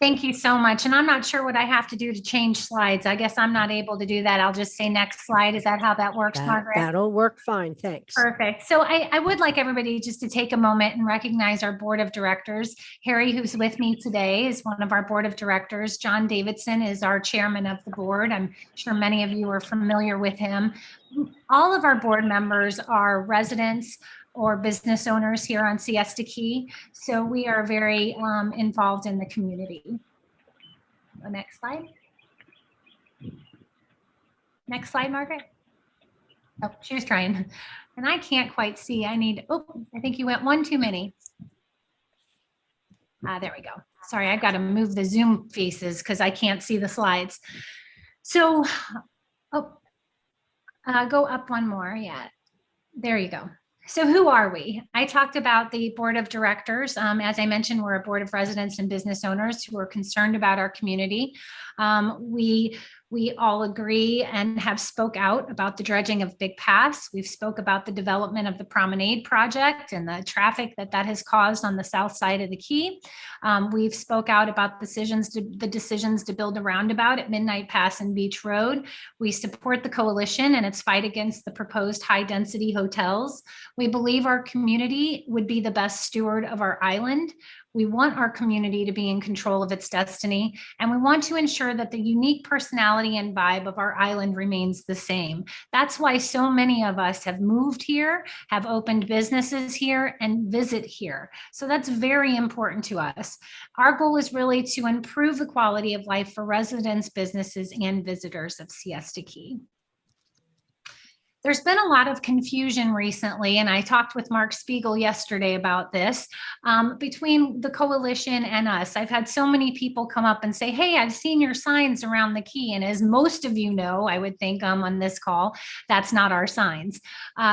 Thank you so much. And I'm not sure what I have to do to change slides. I guess I'm not able to do that. I'll just say next slide. Is that how that works, Margaret? That'll work fine. Thanks. Perfect. So I would like everybody just to take a moment and recognize our board of directors. Harry, who's with me today, is one of our board of directors. John Davidson is our chairman of the board. I'm sure many of you are familiar with him. All of our board members are residents or business owners here on Siesta Key. So we are very involved in the community. The next slide. Next slide, Margaret. Oh, she was trying. And I can't quite see. I think you went one too many. There we go. Sorry, I've got to move the Zoom faces because I can't see the slides. So, go up one more. Yeah, there you go. So who are we? I talked about the board of directors. As I mentioned, we're a board of residents and business owners who are concerned about our community. We all agree and have spoke out about the dredging of Big Paths. We've spoke about the development of the Promenade project and the traffic that has caused on the south side of the Key. We've spoke out about the decisions to build a roundabout at Midnight Pass and Beach Road. We support the coalition and its fight against the proposed high-density hotels. We believe our community would be the best steward of our island. We want our community to be in control of its destiny, and we want to ensure that the unique personality and vibe of our island remains the same. That's why so many of us have moved here, have opened businesses here, and visit here. So that's very important to us. Our goal is really to improve the quality of life for residents, businesses, and visitors of Siesta Key. There's been a lot of confusion recently, and I talked with Mark Spiegel yesterday about this, between the coalition and us. I've had so many people come up and say, hey, I've seen your signs around the Key. And as most of you know, I would think on this call, that's not our signs.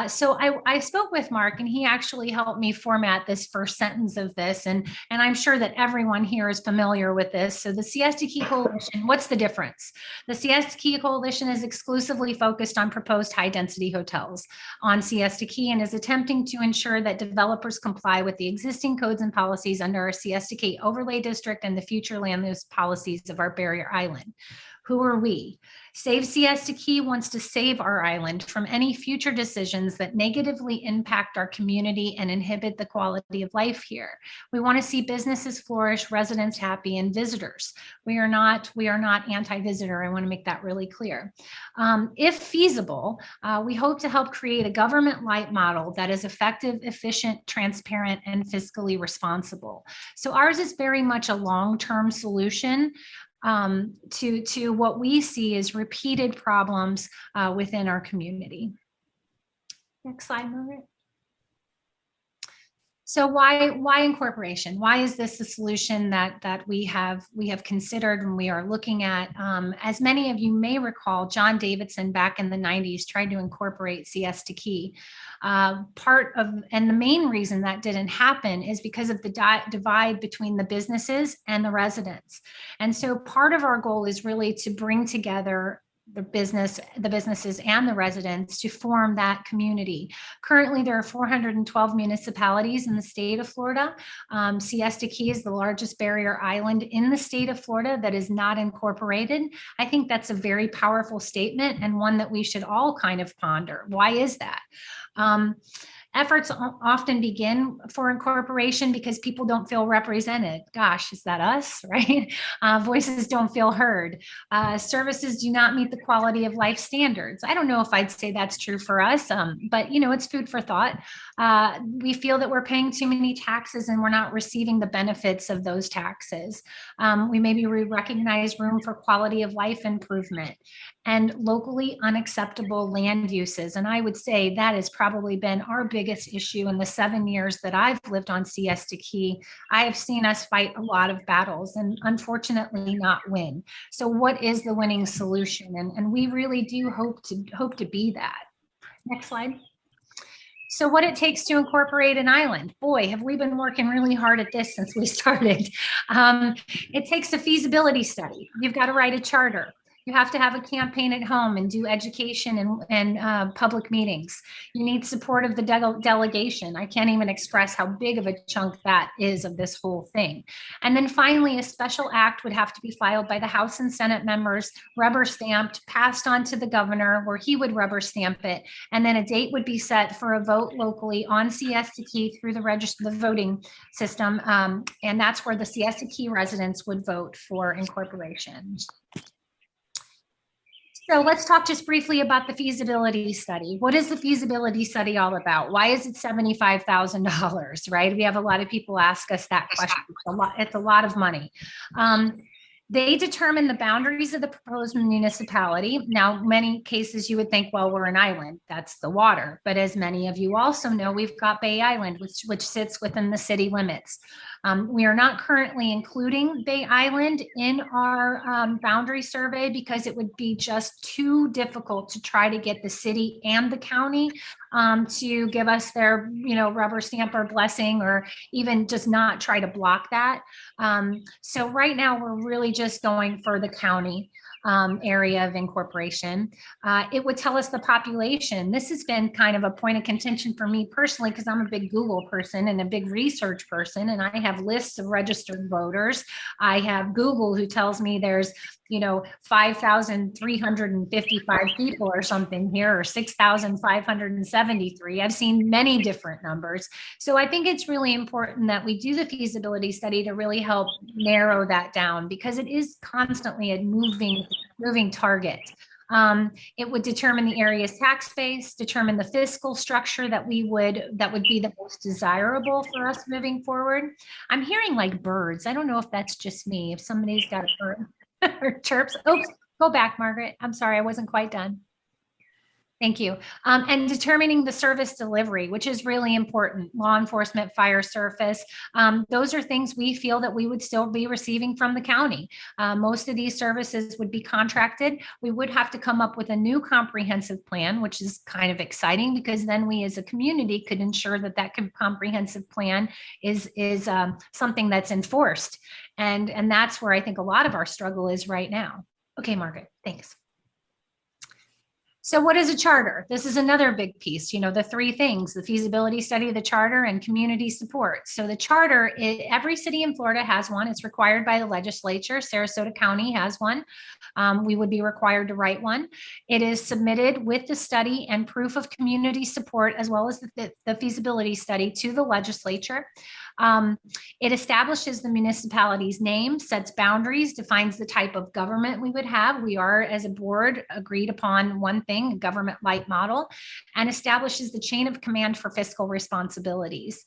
So I spoke with Mark, and he actually helped me format this first sentence of this. And I'm sure that everyone here is familiar with this. So the Siesta Key Coalition, what's the difference? The Siesta Key Coalition is exclusively focused on proposed high-density hotels on Siesta Key and is attempting to ensure that developers comply with the existing codes and policies under our Siesta Key overlay district and the future land use policies of our barrier island. Who are we? Save Siesta Key wants to save our island from any future decisions that negatively impact our community and inhibit the quality of life here. We want to see businesses flourish, residents happy, and visitors. We are not anti-visitor. I want to make that really clear. If feasible, we hope to help create a government-like model that is effective, efficient, transparent, and fiscally responsible. So ours is very much a long-term solution to what we see as repeated problems within our community. Next slide, Margaret. So why incorporation? Why is this a solution that we have considered and we are looking at? As many of you may recall, John Davidson back in the 90s tried to incorporate Siesta Key. And the main reason that didn't happen is because of the divide between the businesses and the residents. And so part of our goal is really to bring together the businesses and the residents to form that community. Currently, there are 412 municipalities in the state of Florida. Siesta Key is the largest barrier island in the state of Florida that is not incorporated. I think that's a very powerful statement and one that we should all kind of ponder. Why is that? Efforts often begin for incorporation because people don't feel represented. Gosh, is that us, right? Voices don't feel heard. Services do not meet the quality of life standards. I don't know if I'd say that's true for us, but it's food for thought. We feel that we're paying too many taxes and we're not receiving the benefits of those taxes. We maybe recognize room for quality of life improvement and locally unacceptable land uses. And I would say that has probably been our biggest issue in the 7 years that I've lived on Siesta Key. I have seen us fight a lot of battles and unfortunately not win. So what is the winning solution? And we really do hope to be that. Next slide. So what it takes to incorporate an island. Boy, have we been working really hard at this since we started. It takes a feasibility study. You've got to write a charter. You have to have a campaign at home and do education and public meetings. You need support of the delegation. I can't even express how big of a chunk that is of this whole thing. And then finally, a special act would have to be filed by the House and Senate members, rubber stamped, passed on to the governor, where he would rubber stamp it. And then a date would be set for a vote locally on Siesta Key through the voting system. And that's where the Siesta Key residents would vote for incorporation. So let's talk just briefly about the feasibility study. What is the feasibility study all about? Why is it $75,000, right? We have a lot of people ask us that question. It's a lot of money. They determine the boundaries of the proposed municipality. Now, many cases you would think, well, we're an island, that's the water. But as many of you also know, we've got Bay Island, which sits within the city limits. We are not currently including Bay Island in our boundary survey because it would be just too difficult to try to get the city and the county to give us their, rubber stamp or blessing, or even just not try to block that. So right now we're really just going for the county area of incorporation. It would tell us the population. This has been kind of a point of contention for me personally, because I'm a big Google person and a big research person, and I have lists of registered voters. I have Google who tells me there's 5,355 people or something here, or 6,573. I've seen many different numbers. So I think it's really important that we do the feasibility study to really help narrow that down, because it is constantly a moving target. It would determine the area's tax base, determine the fiscal structure that would be the most desirable for us moving forward. I'm hearing like birds. I don't know if that's just me, if somebody's got a bird or chirps. Oops, go back, Margaret. I'm sorry, I wasn't quite done. Thank you. And determining the service delivery, which is really important. Law enforcement, fire service. Those are things we feel that we would still be receiving from the county. Most of these services would be contracted. We would have to come up with a new comprehensive plan, which is kind of exciting, because then we as a community could ensure that that comprehensive plan is something that's enforced. And that's where I think a lot of our struggle is right now. Okay, Margaret, thanks. So what is a charter? This is another big piece, the three things: the feasibility study, the charter, and community support. So the charter, every city in Florida has one. It's required by the legislature. Sarasota County has one. We would be required to write one. It is submitted with the study and proof of community support, as well as the feasibility study, to the legislature. It establishes the municipality's name, sets boundaries, defines the type of government we would have. We are, as a board, agreed upon one thing, a government light model, and establishes the chain of command for fiscal responsibilities.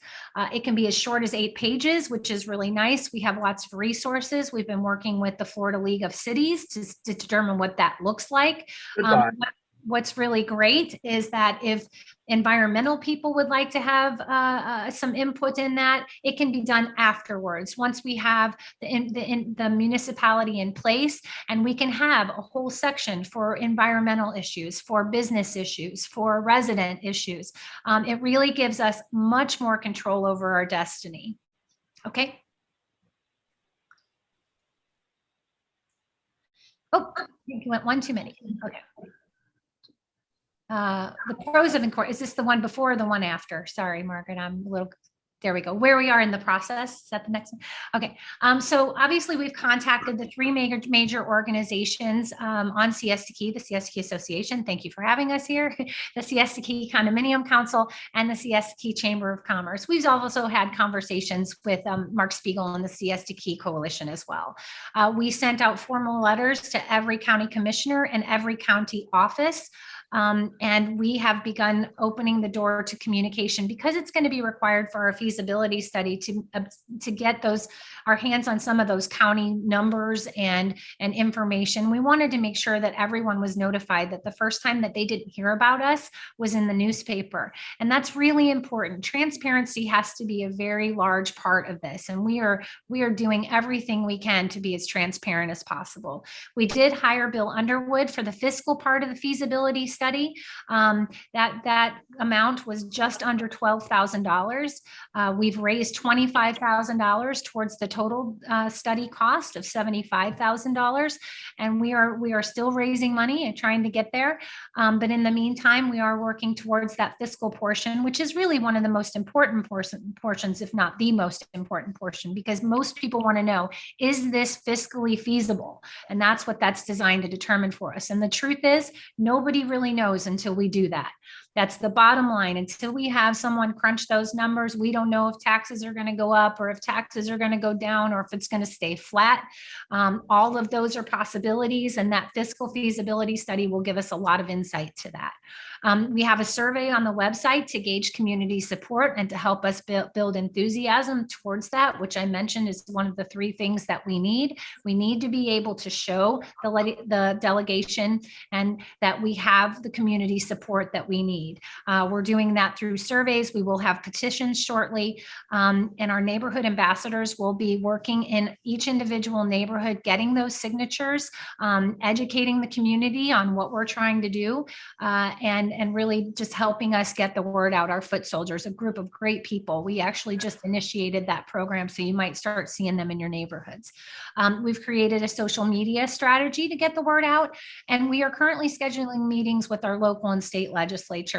It can be as short as 8 pages, which is really nice. We have lots of resources. We've been working with the Florida League of Cities to determine what that looks like. What's really great is that if environmental people would like to have some input in that, it can be done afterwards, once we have the municipality in place, and we can have a whole section for environmental issues, for business issues, for resident issues. It really gives us much more control over our destiny. Okay. Oh, I think you went one too many. Okay. The pros of incorporation, is this the one before or the one after? Sorry, Margaret, I'm a little, there we go. Where we are in the process, is that the next one? Okay, so obviously we've contacted the 3 major organizations on Siesta Key, the Siesta Key Association, thank you for having us here, the Siesta Key Condominium Council, and the Siesta Key Chamber of Commerce. We've also had conversations with Mark Spiegel and the Siesta Key Coalition as well. We sent out formal letters to every county commissioner and every county office. And we have begun opening the door to communication, because it's going to be required for our feasibility study to get our hands on some of those county numbers and information. We wanted to make sure that everyone was notified that the first time that they didn't hear about us was in the newspaper. And that's really important. Transparency has to be a very large part of this. And we are doing everything we can to be as transparent as possible. We did hire Bill Underwood for the fiscal part of the feasibility study. study. That amount was just under $12,000. We've raised $25,000 towards the total study cost of $75,000, and we are still raising money and trying to get there. But in the meantime, we are working towards that fiscal portion, which is really one of the most important portions, if not the most important portion, because most people want to know, is this fiscally feasible? And that's what that's designed to determine for us. And the truth is, nobody really knows until we do that. That's the bottom line. Until we have someone crunch those numbers, we don't know if taxes are going to go up or if taxes are going to go down or if it's going to stay flat. All of those are possibilities, and that fiscal feasibility study will give us a lot of insight to that. We have a survey on the website to gauge community support and to help us build enthusiasm towards that, which I mentioned is one of the 3 things that we need. We need to be able to show the delegation and that we have the community support that we need. We're doing that through surveys. We will have petitions shortly, and our neighborhood ambassadors will be working in each individual neighborhood, getting those signatures, educating the community on what we're trying to do, and really just helping us get the word out. Our foot soldiers, a group of great people. We actually just initiated that program, so you might start seeing them in your neighborhoods. We've created a social media strategy to get the word out, and we are currently scheduling meetings with our local and state legislature.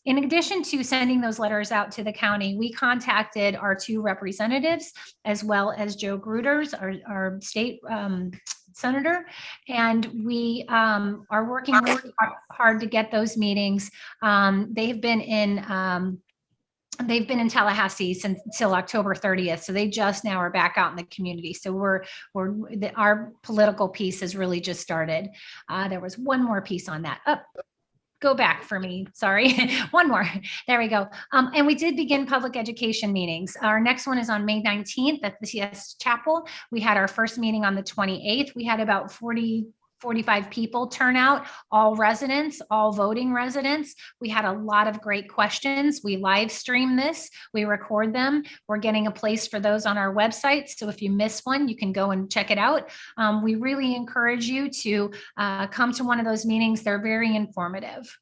In addition to sending those letters out to the county, we contacted our 2 representatives, as well as Joe Gruters, our state senator, and we are working really hard to get those meetings. They've been in Tallahassee until October 30th. So they just now are back out in the community. So our political piece has really just started. There was one more piece on that. Go back for me. Sorry. One more. There we go. And we did begin public education meetings. Our next one is on May 19th at the CS Chapel. We had our first meeting on the 28th. We had about 45 people turn out, all residents, all voting residents. We had a lot of great questions. We live stream this, we record them. We're getting a place for those on our website. So if you miss one, you can go and check it out. We really encourage you to come to one of those meetings. They're very informative.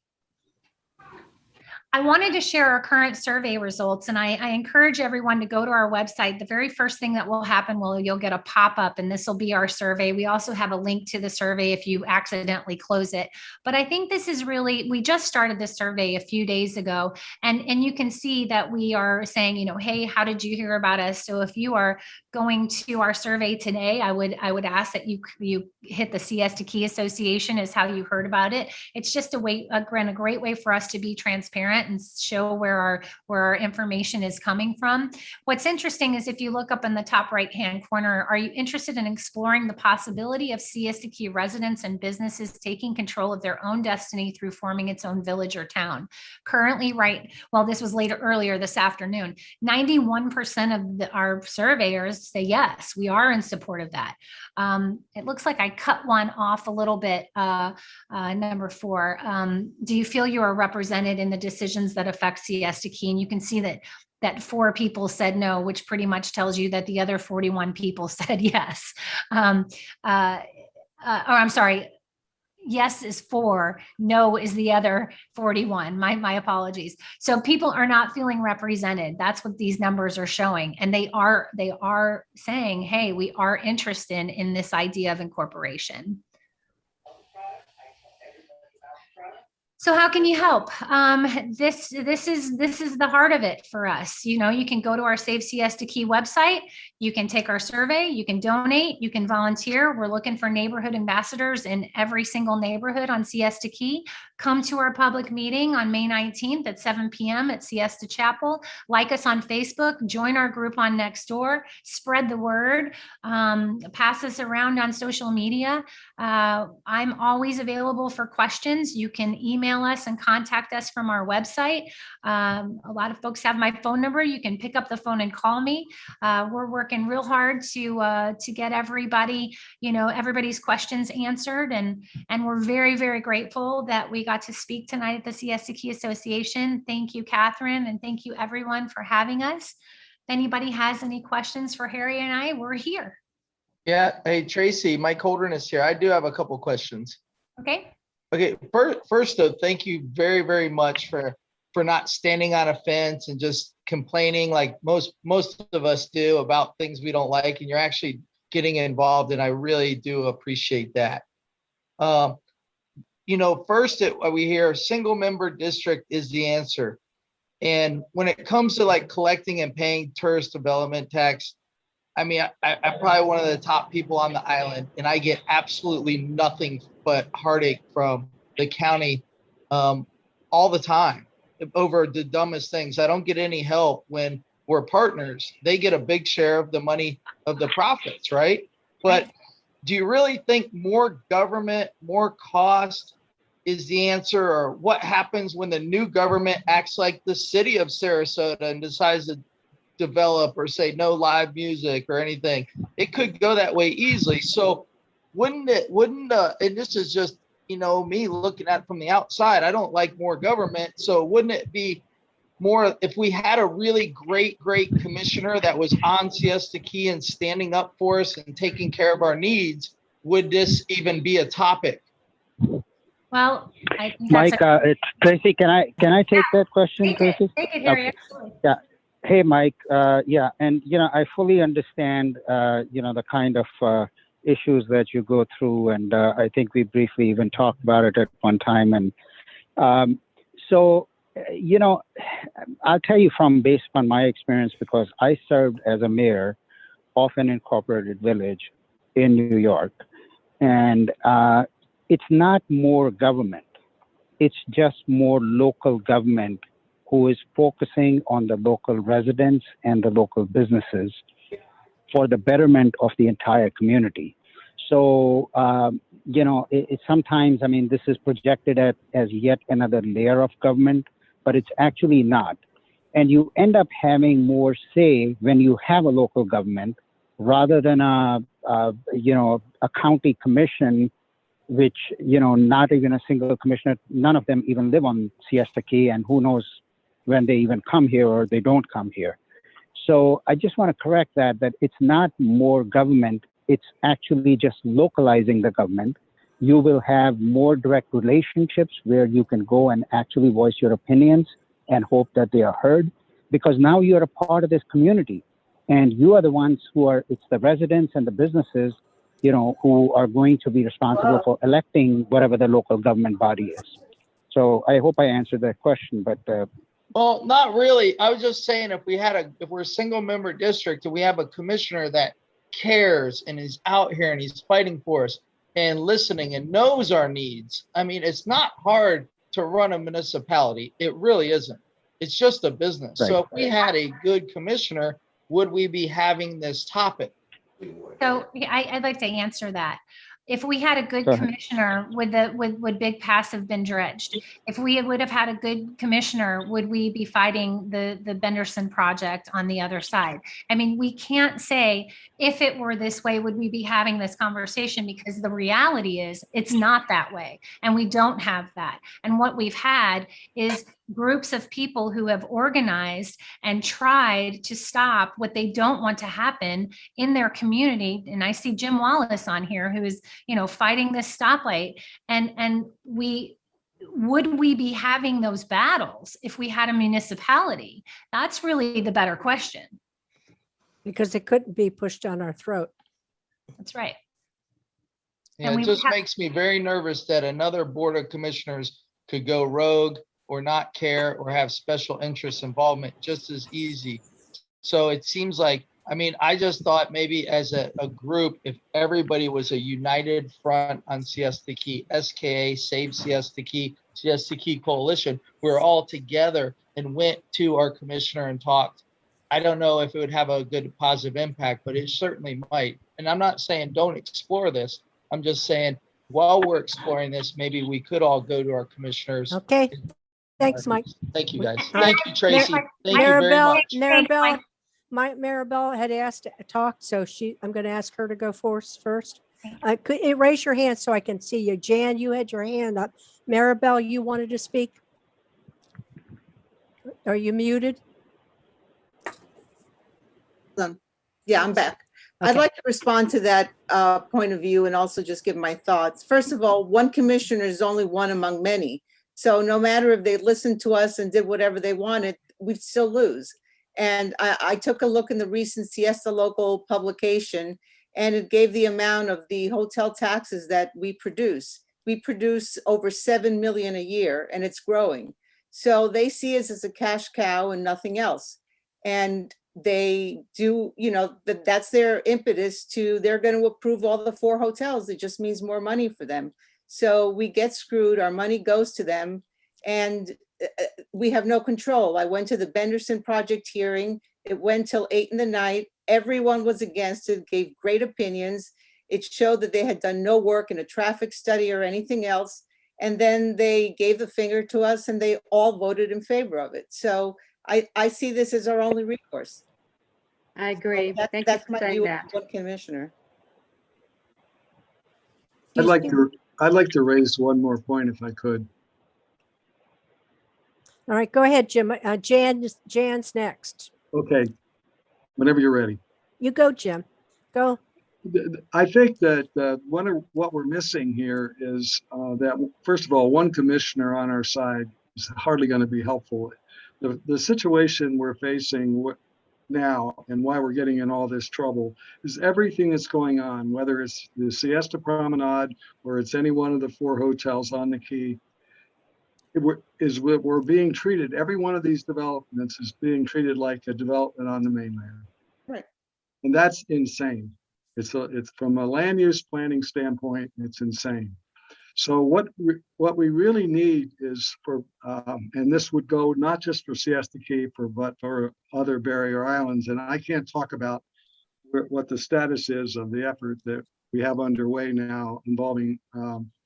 I wanted to share our current survey results, and I encourage everyone to go to our website. The very first thing that will happen, you'll get a pop-up, and this will be our survey. We also have a link to the survey if you accidentally close it. But I think this is really, we just started this survey a few days ago, and you can see that we are saying, hey, how did you hear about us? So if you are going to our survey today, I would ask that you hit the Siesta Key Association is how you heard about it. It's just a great way for us to be transparent and show where our information is coming from. What's interesting is if you look up in the top right-hand corner, are you interested in exploring the possibility of Siesta Key residents and businesses taking control of their own destiny through forming its own village or town? Currently, this was earlier this afternoon, 91% of our surveyors say yes, we are in support of that. It looks like I cut one off a little bit, number 4. Do you feel you are represented in the decisions that affect Siesta Key? And you can see that 4 people said no, which pretty much tells you that the other 41 people said yes. I'm sorry, yes is 4, no is the other 41. My apologies. So people are not feeling represented. That's what these numbers are showing. And they are saying, hey, we are interested in this idea of incorporation. So how can you help? This is the heart of it for us. You can go to our Save Siesta Key website. You can take our survey. You can donate. You can volunteer. We're looking for neighborhood ambassadors in every single neighborhood on Siesta Key. Come to our public meeting on May 19th at 7 p.m. at Siesta Chapel. Like us on Facebook. Join our group on Nextdoor. Spread the word. Pass us around on social media. I'm always available for questions. You can email us and contact us from our website. A lot of folks have my phone number. You can pick up the phone and call me. We're working real hard to get everybody's questions answered, and we're very, very grateful that we got to speak tonight at the Siesta Key Association. Thank you, Catherine, and thank you everyone for having us. If anybody has any questions for Harry and I, we're here. Yeah. Hey, Tracy, Mike Holdren is here. I do have a couple questions. Okay. Okay, first though, thank you very, very much for not standing on a fence and just complaining like most of us do about things we don't like, and you're actually getting involved, and I really do appreciate that. First we hear single member district is the answer. And when it comes to like collecting and paying tourist development tax, I mean, I'm probably one of the top people on the island, and I get absolutely nothing but heartache from the county all the time over the dumbest things. I don't get any help when we're partners. They get a big share of the money of the profits, right? But do you really think more government, more cost is the answer? Or what happens when the new government acts like the city of Sarasota and decides to develop or say no live music or anything? It could go that way easily. So wouldn't and this is just, me looking at it from the outside, I don't like more government. So wouldn't it be more if we had a really great commissioner that was on Siesta Key and standing up for us and taking care of our needs? Would this even be a topic? Well, I think Mike, it's Tracy. Can I take that question, Tracy? Take it, Harry. Absolutely. Yeah. Hey, Mike. Yeah, and I fully understand the kind of issues that you go through, and I think we briefly even talked about it at one time. And so I'll tell you from based on my experience, because I served as a mayor of an incorporated village in New York, and it's not more government. It's just more local government who is focusing on the local residents and the local businesses for the betterment of the entire community. So, sometimes, I mean, this is projected as yet another layer of government, but it's actually not. And you end up having more say when you have a local government rather than a county commission, which, not even a single commissioner, none of them even live on Siesta Key, and who knows when they even come here or they don't come here. So I just want to correct that it's not more government, it's actually just localizing the government. You will have more direct relationships where you can go and actually voice your opinions and hope that they are heard, because now you're a part of this community, and you are the ones it's the residents and the businesses, who are going to be responsible for electing whatever the local government body is. So I hope I answered that question, but well, not really. I was just saying if we're a single member district and we have a commissioner that cares and is out here and he's fighting for us and listening and knows our needs. I mean, it's not hard to run a municipality. It really isn't. It's just a business. Right. So if we had a good commissioner, would we be having this topic? So I'd like to answer that. If we had a good commissioner, would Big Pass have been dredged? If we would have had a good commissioner, would we be fighting the Benderson project on the other side? I mean, we can't say if it were this way, would we be having this conversation, because the reality is it's not that way. And we don't have that. And what we've had is groups of people who have organized and tried to stop what they don't want to happen in their community. And I see Jim Wallace on here, who is, fighting this stoplight. And would we be having those battles if we had a municipality? That's really the better question. Because it couldn't be pushed down our throat. That's right. Yeah, it just makes me very nervous that another board of commissioners could go rogue or not care or have special interest involvement just as easy. So it seems like, I mean, I just thought maybe as a group, if everybody was a united front on Siesta Key, SKA, Save Siesta Key, Siesta Key Coalition, we're all together and went to our commissioner and talked. I don't know if it would have a good positive impact, but it certainly might. And I'm not saying don't explore this. I'm just saying while we're exploring this, maybe we could all go to our commissioners. Okay. Thanks, Mike. Thank you, guys. Thank you, Tracy. Thank you very much. Maribel had asked to talk, so I'm going to ask her to go first. Could you raise your hand so I can see you? Jan, you had your hand up. Maribel, you wanted to speak? Are you muted? Yeah, I'm back. I'd Okay. like to respond to that point of view and also just give my thoughts. First of all, one commissioner is only one among many. So no matter if they listened to us and did whatever they wanted, we'd still lose. And I took a look in the recent Siesta Local publication, and it gave the amount of the hotel taxes that we produce. We produce over 7 million a year, and it's growing. So they see us as a cash cow and nothing else. And they do, that's their impetus to, they're going to approve all the 4 hotels. It just means more money for them. So we get screwed, our money goes to them, and we have no control. I went to the Benderson project hearing. It went till 8 p.m. Everyone was against it, gave great opinions. It showed that they had done no work in a traffic study or anything else. And then they gave the finger to us and they all voted in favor of it. So I see this as our only recourse. I agree. That- Thank you That's for my saying view as that. one commissioner. I'd like Excuse to raise one more point if I could. All right, go ahead, Jim. Jan's next. Okay, whenever you're ready. You go, Jim. Go. I think that one of what we're missing here is that, first of all, one commissioner on our side is hardly going to be helpful. The situation we're facing now and why we're getting in all this trouble is everything that's going on, whether it's the Siesta Promenade or it's any one of the 4 hotels on the Key. We're being treated, every one of these developments is being treated like a development on the mainland. Right. And that's insane. It's from a land use planning standpoint, it's insane. So what we really need is for, and this would go not just for Siesta Key, but for other barrier islands. And I can't talk about what the status is of the effort that we have underway now involving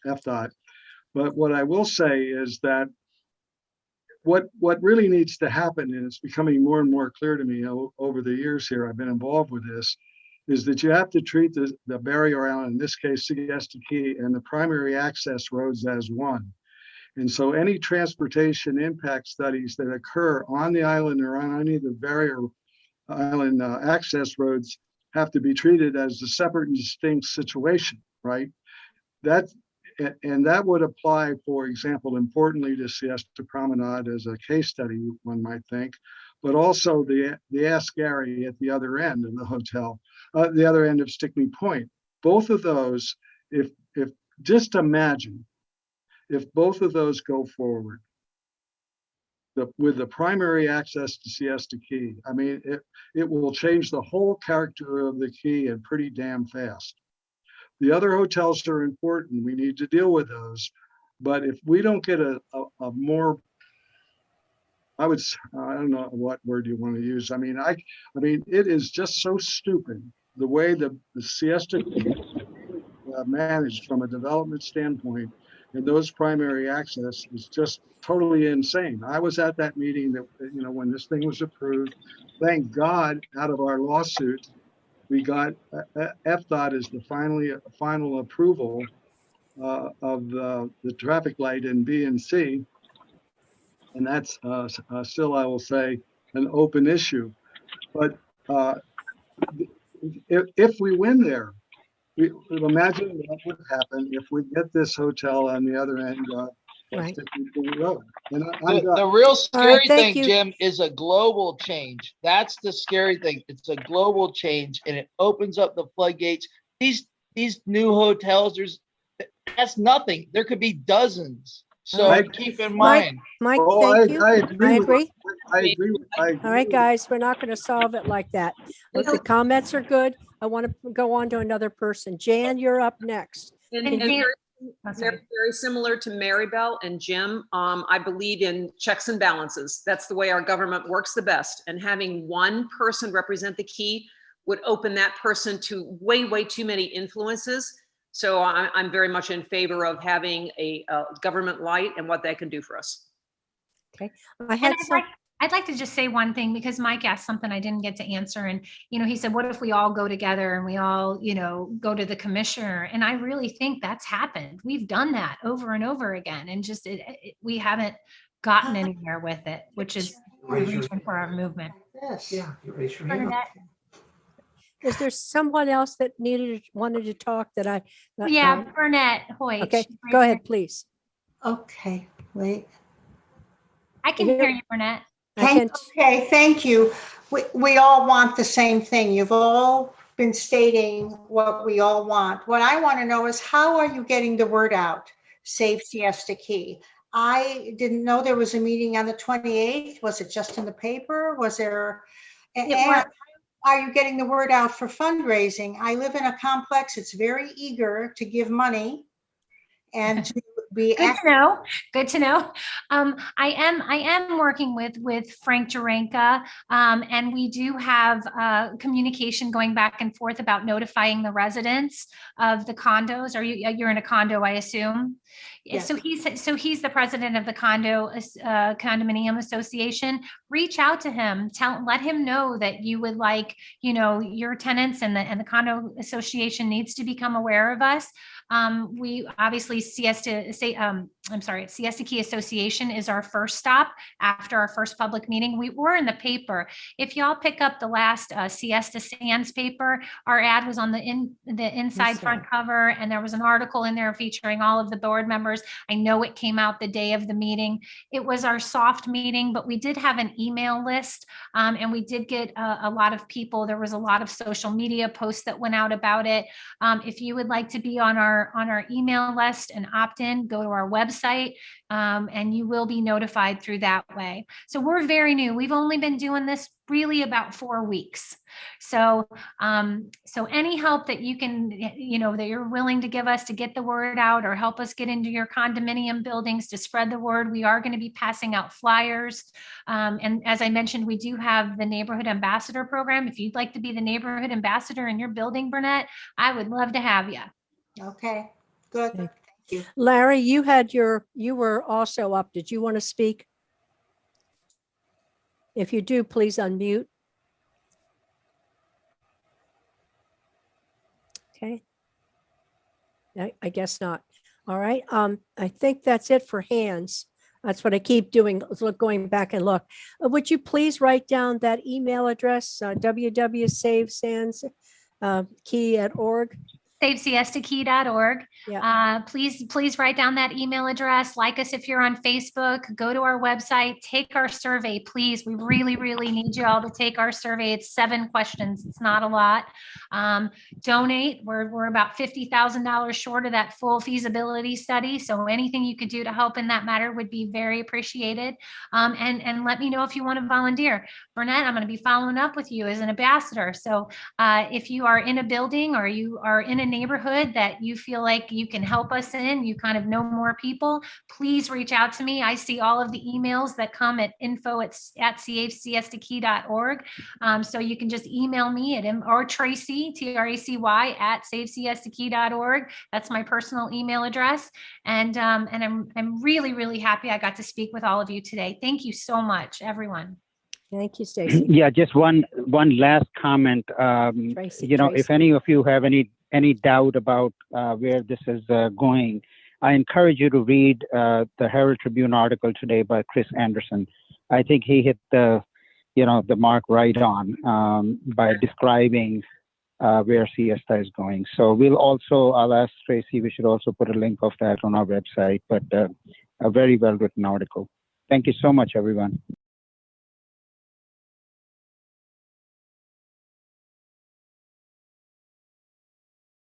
FDOT. But what I will say is that what really needs to happen, and it's becoming more and more clear to me over the years here I've been involved with this, is that you have to treat the barrier island, in this case Siesta Key, and the primary access roads as one. And so any transportation impact studies that occur on the island or on any of the barrier island access roads have to be treated as a separate and distinct situation, right? And that would apply, for example, importantly to Siesta Promenade as a case study, one might think, but also the Ask Gary at the other end of the hotel, the other end of Stickney Point. Both of those, if just imagine, if both of those go forward, with the primary access to Siesta Key, I mean, it will change the whole character of the Key and pretty damn fast. The other hotels are important. We need to deal with those. But if we don't get a more, I don't know what word you want to use. I mean, it is just so stupid the way the Siesta managed from a development standpoint, and those primary access is just totally insane. I was at that meeting that, when this thing was approved. Thank God, out of our lawsuit, we got FDOT is the final approval of the traffic light in B and C, and that's still, I will say, an open issue. But if we win there, imagine what would happen if we get this hotel on the other end of Right. the road. And The real scary thank thing, you. Jim, is a global change. That's the scary thing. It's a global change, and it opens up the floodgates. These new hotels, that's nothing. There could be dozens. So Right. keep in Mike, mind. Mike, Oh, thank you. I agree. I with- agree. I agree. All right, guys, we're not going to solve it like that. Look, the comments are good. I want to go on to another person. Jan, you're up next. And And Dan- very, Oh, sorry. very similar to Maribel and Jim, I believe in checks and balances. That's the way our government works the best. And having one person represent the Key would open that person to way, way too many influences. So I'm very much in favor of having a government light and what that can do for us. I And had some, I'd like to just say one thing, because Mike asked something I didn't get to answer. And, he said, what if we all go together and we all, go to the commissioner? And I really think that's happened. We've done that over and over again. And just, we haven't gotten anywhere with it, which is the reason for our movement. Yes. Yeah, you raise your hand. Bernadette? is there someone else that wanted to talk that I? that- Yeah, Burnett Hoyt. Okay, she's right go there. ahead, please. Okay, wait. I can Here- hear you, Burnett. I can, Okay, thank you. We all want the same thing. You've all been stating what we all want. What I want to know is how are you getting the word out? Save Siesta Key. I didn't know there was a meeting on the 28th. Was it just in the paper? Was there? And was. are you getting the word out for fundraising? I live in a complex. It's very eager to give money and to be Good to know. Good to know. I am working with Frank Jarenka, and we do have communication going back and forth about notifying the residents of the condos. You're in a condo, I assume? Yes. So he's the president of the condominium association. Reach out to him. Let him know that you would like, your tenants and the condo association needs to become aware of us. We obviously Siesta Key Association is our first stop after our first public meeting. We were in the paper. If y'all pick up the last Siesta Sands paper, our ad was on the inside front cover, and there was an article in there featuring all of the board members. I know it came out the day of the meeting. It was our soft meeting, but we did have an email list, and we did get a lot of people. There was a lot of social media posts that went out about it. If you would like to be on our email list and opt in, go to our website, and you will be notified through that way. So we're very new. We've only been doing this really about 4 weeks. So any help that you can, that you're willing to give us to get the word out or help us get into your condominium buildings to spread the word. We are going to be passing out flyers. And as I mentioned, we do have the neighborhood ambassador program. If you'd like to be the neighborhood ambassador in your building, Burnett, I would love to have you. Okay, good. Okay. Thank you. Larry, you were also up. Did you want to speak? If you do, please unmute. Okay. I guess not. All right. I think that's it for hands. That's what I keep doing, is going back and look. Would you please write down that email address, www.savesiestakey.org? SaveSiestaKey.org. Yeah. Please write down that email address. Like us if you're on Facebook. Go to our website. Take our survey, please. We really, really need you all to take our survey. It's 7 questions. It's not a lot. Donate. We're about $50,000 short of that full feasibility study. So anything you could do to help in that matter would be very appreciated. And let me know if you want to volunteer. Burnett, I'm going to be following up with you as an ambassador. So if you are in a building or you are in a neighborhood that you feel like you can help us in, you kind of know more people, please reach out to me. I see all of the emails that come at info@savesiestakey.org. So you can just email me or Tracy, TRACY @savesiestakey.org. That's my personal email address. And I'm really, really happy I got to speak with all of you today. Thank you so much, everyone. Thank you, Stacy. Yeah, just one last comment. Tracy, If any of you have any doubt about where this is going, I encourage you to read the Herald Tribune article today by Chris Anderson. I think he hit the mark right on by describing where Siesta is going. So I'll ask Tracy, we should also put a link of that on our website, but a very well written article. Thank you so much, everyone.